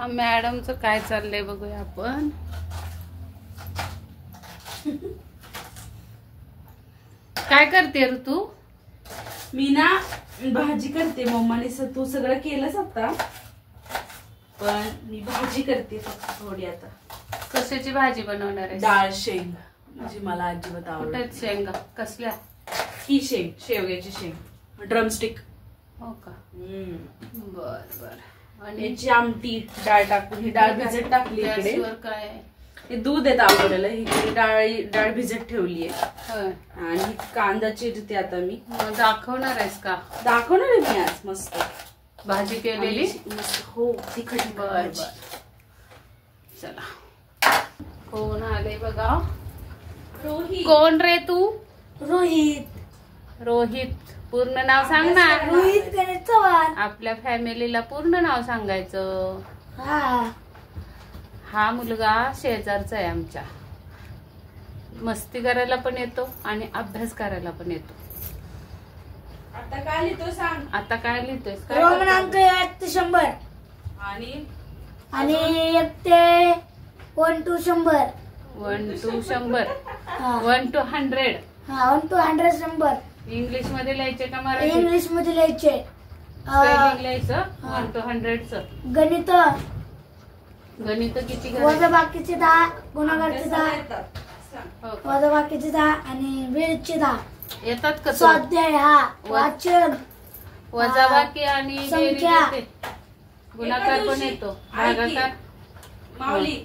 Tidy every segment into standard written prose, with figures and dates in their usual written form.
चला मॅडमचं काय चाललंय बघूया आपण. काय करते रे तू? मी ना भाजी करते. मम्माने तू सगळं केलंस आता, पण मी भाजी करते फक्त थोडी. आता कशाची भाजी बनवणार आहे? डाळ शेंग, म्हणजे मला अजिबात आवडत. कुठे शेंगा कसल्या? ही शेंग, शेवग्याची शेंग, ड्रमस्टिक. हो का? बर बर. आणि याची आमटी डाळ टाकून, ही डाळ भिजत टाकली इकडे. काय हे दूध आहे तापवलेलं, इकडे डाळ भिजत ठेवली आहे. आणि कांदा चिरते आता मी. दाखवणार आहेस का? दाखवणार आहे मी आज मस्त भाजी केलेली. हो तिखट. बर बर. चला कोण आले बघा. रोहित. कोण रे तू? रोहित. रोहित. पूर्ण नाव सांग ना. रोहित गणेश चव्हाण. आपल्या फॅमिलीला पूर्ण नाव सांगायचं. हा मुलगा शेजारचा आहे आमच्या. मस्ती करायला पण येतो आणि अभ्यास करायला पण येतो. आता काय लिहितो सांग. आता काय लिहितोय? रोमन अंक 1 ते 100 आणि 1 ते 1 to 100. 1 to 100. 1 to 100. 1 to 100 100. English मध्ये लिहायचे का मराठी? इंग्लिश मध्ये लिहायचे. स्पेलिंग लिहायचं 1 to 100च. गणित गणित किती वजाबाकीचे 10, गुणाकारचे 10, हो का? वजाबाकीचे 10 आणि बेरीजचे 10 येतात का? स्वाध्याय वाचन वजाबाकी आणि संख्या. गुणाकार पण येतो. भागाकार. माऊली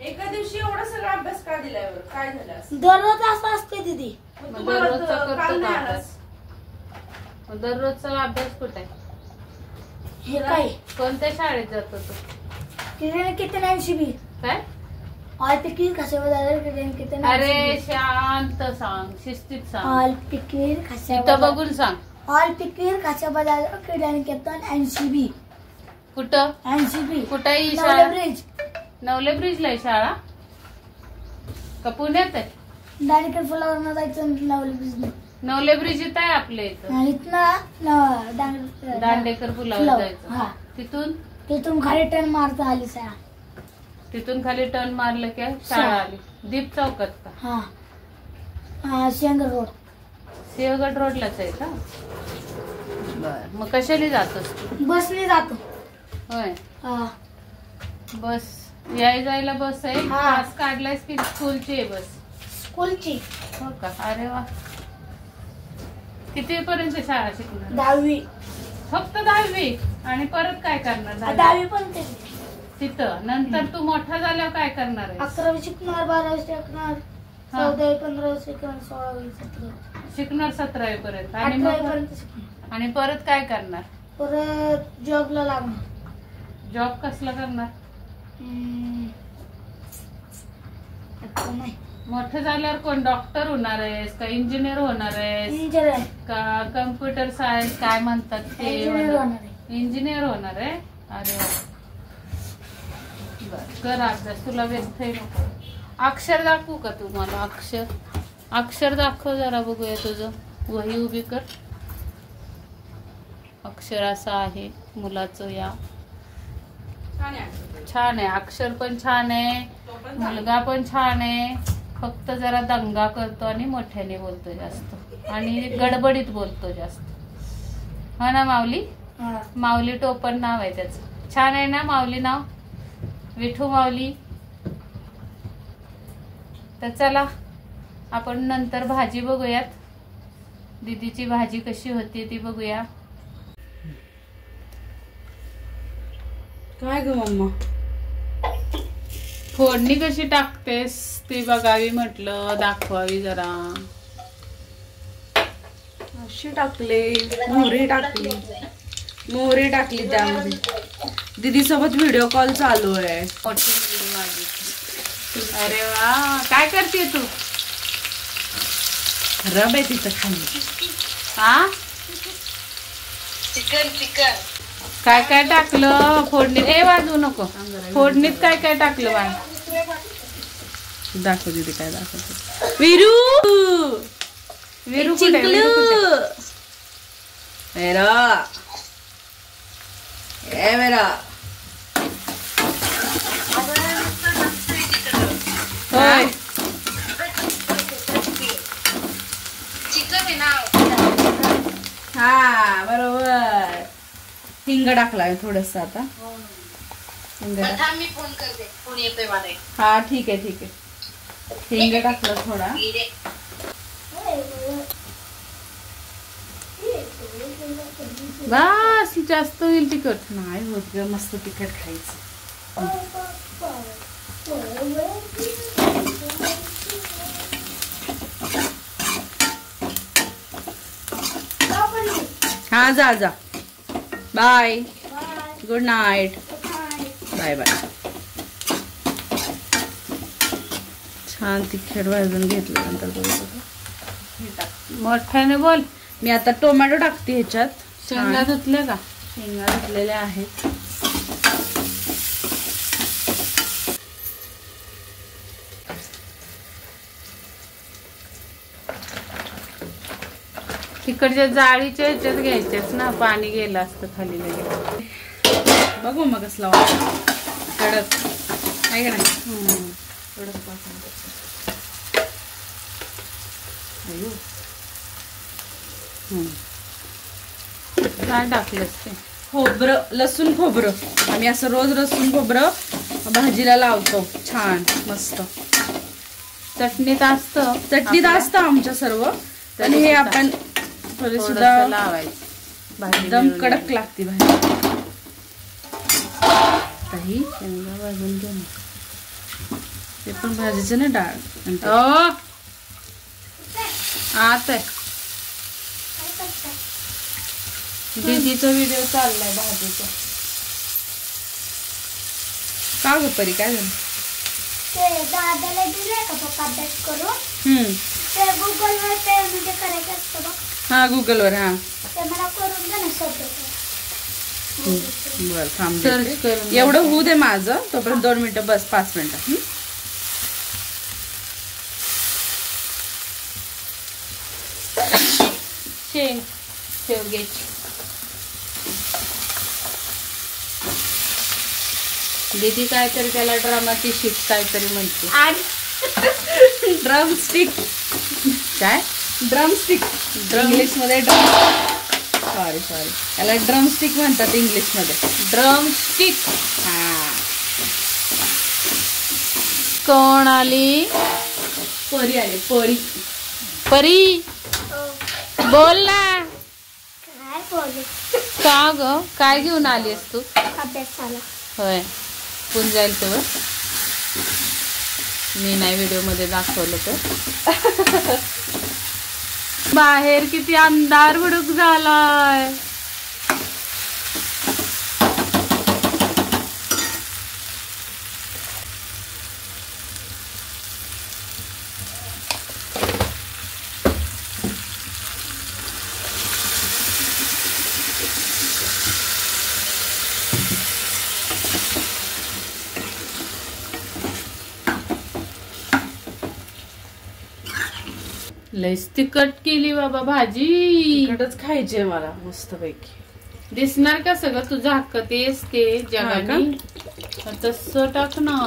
एका दिवशी एवढा सगळा अभ्यास का दिलाय? काय झालं? दररोज असं असते दीदी. दररोजचा करतो का अभ्यास? दररोजचा अभ्यास कुठे आहे? हे काय कोणत्या शाळेत जातो तू? किती 80 काय? ऑल पिकीर किती अरे शांत सांग, शिस्तीत सांग. ऑल पिकीर इथं बघून सांग. ऑल पिकीर खाशा बजाज किरण केतन 80 कुठं? 80 कुठं आहे ही नवले शाळा? ब्रिज. नवले ब्रिजला आहे शाळा का पुण्यात आहे? दाणेकर फुलावरनं जायचं नवले ब्रिज. नवले ब्रिज इथं आहे आपल्या इथं. इथनं दांडेकर पुलावर जायचं. हा. तिथून खाली टर्न मारता आली शाळा. तिथून खाली टर्न मारलं की शाळा आली. दीप चौकात का? हा शेंगर रोड. सिंहगड रोडलाच आहे का? बर. मग कशाने जातोस तू? बसने जातो. होय. हा. बस याय जायला बस आहे. हा. पास काढलायस की स्कूलची आहे बस? स्कूलची. हो का? अरे वा. किती पर्यंत शाळा शिकणार? 10वी. फक्त 10वी? आणि परत काय करणार? 10वी पण तिथं नंतर तू मोठा झाल्यावर काय करणार आहे? 11वी शिकणार, 12वी शिकणार, 14वी 15वी शिकणार, 16वी 17वी शिकणार 17वी पर्यंत. आणि 18वी पर्यंत शिकणार. आणि परत काय करणार? परत जॉबला लागणार. जॉब कसला करणार? नाही. मोठं झाल्यावर कोण डॉक्टर होणार आहेस का इंजिनियर होणार आहेस इंजिनियर का कम्प्युटर सायन्स काय म्हणतात ते? इंजिनियर होणार आहे. अरे वा. बर कर अभ्यास. तुला व्यस्त नको. अक्षर दाखवू का तू मला? अक्षर दाखव जरा बघूया तुझं. वही उभी कर. अक्षर असं आहे मुलाचं. या छान आहे. अक्षर पण छान आहे. मुलगा पण छान आहे. फक्त जरा दंगा करतो आणि मोठ्याने बोलतो जास्त आणि गडबडीत बोलतो जास्त. हो ना माऊली? माऊली टोपण नाव आहे त्याचं. छान आहे ना माऊली नाव? विठू माऊली. तर चला आपण नंतर भाजी बघूयात. दीदीची भाजी कशी होती ती बघूया. काय ग मम्मा? फोडणी कशी टाकतेस ती बघावी म्हटलं, दाखवावी जरा. अशी टाकले. मोहरी टाकली त्यामध्ये. दीदी सोबत व्हिडिओ कॉल चालू आहे. मोठी मुलगी माझी. अरे वा. काय करते तू? रब आहे तिथं खाली. हा चिकन. काय काय टाकलं फोडणीत? वाजवू नको. फोडणीत काय काय टाकलं बाय? दाखव दीदी काय दाखवते. विरू कुठे? मेरा होय हा बरोबर. हिंग टाकलाय थोडस आता. हिंग मी फोन करते, फोन येतोय मला. हा ठीक आहे ठीक आहे. हिंग टाकलं थोडा. बस जास्त होईल तिखट नाही होत ग, मस्त तिखट खायचं. हा जा जा. Bye. Good night. Bye bye. छान तिखट भाजून घेतल्यानंतर मोठ्याने बोल. मी आता टोमॅटो टाकते ह्याच्यात. शेंगा धुतले का? शेंगा धुतलेल्या आहेत. तिकडच्या जाळीच्या ह्याच्यात घ्यायच्याच ना, पाणी गेलं असतं खाली लगेच. बघू मग कसला कडक आहे का नाही. कडक काय टाकलंस ते? खोबरं, लसूण खोबरं. आम्ही असं रोज लसूण खोबरं भाजीला लावतो. छान मस्त. चटणीत असतं, चटणीत असतं आमच्या सर्व. आणि हे आपण थोडे सुद्धा लावायचं. एकदम कडक लागते भाजी. काही शेंगा भाजून घे ना. ते पण भाजीचं ना डाळ. आता दीदीचा व्हिडिओ चाललाय भाजीचा. का ग परी काय झालं? ते दादाला दिले का पप्पा अभ्यास करून? ते गुगलवर ते म्हणजे करायचं असतं बघ. हा गुगलवर. हा ते मला करून दे ना सध्या. बर थांब सर्च देते. करून एवढं होऊ दे माझं तोपर्यंत 2 मिनिटं बस. 5 मिनिटं. शेवग्याची दीदी काहीतरी त्याला ड्रामाची शिफ्ट काहीतरी म्हणते. आणि ड्रमस्टिक. काय? ड्रमस्टिक इंग्लिश मध्ये. सॉरी याला ड्रमस्टिक म्हणतात इंग्लिश मध्ये. ड्रमस्टिक. हा. कोण आली? परी आली. परी. परी बोल ना. काय बोलू? का ग, काय घेऊन आलीस तू? अभ्यासाला. होय, कोण जाईल तेव्हा? मी नाही व्हिडिओ मध्ये दाखवलं तर. बाहेर किती अंधार भडक झालाय. लयच तिखट केली बाबा भाजी. तिखटच खायची आहे मला मस्त पैकी. दिसणार का सगळं तुझं हक्क तेच ते जगाने. तसं टाक ना.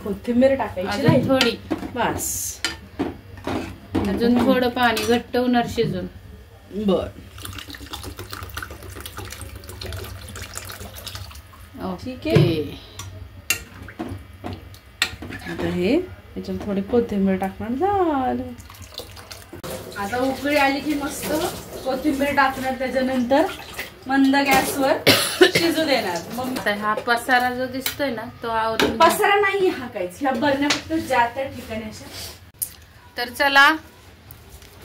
कोथिंबीर टाकायची अजून थोडी. बस. अजून थोडं पाणी घट्ट होणार शिजून. बर. ठीक आहे. आता हे याच्यात थोडी कोथिंबीर टाकणार झालं. आता उकळी आली की मस्त कोथिंबीर टाकणार. त्याच्यानंतर मंद गॅसवर शिजू देणार. मग हा पसारा जो दिसतोय ना तो आवरून. पसारा नाही हा काहीच. ह्या बरण्या फक्त ज्या त्या ठिकाणी अशा. तर चला,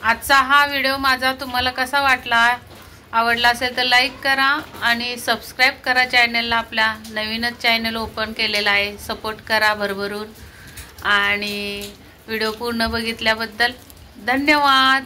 आजचा हा व्हिडिओ माझा तुम्हाला कसा वाटला? आवडला असेल तर लाईक करा आणि सबस्क्राईब करा चॅनलला. आपल्या नवीनच चॅनल ओपन केलेला आहे. सपोर्ट करा भरभरून. आणि व्हिडिओ पूर्ण बघितल्याबद्दल धन्यवाद.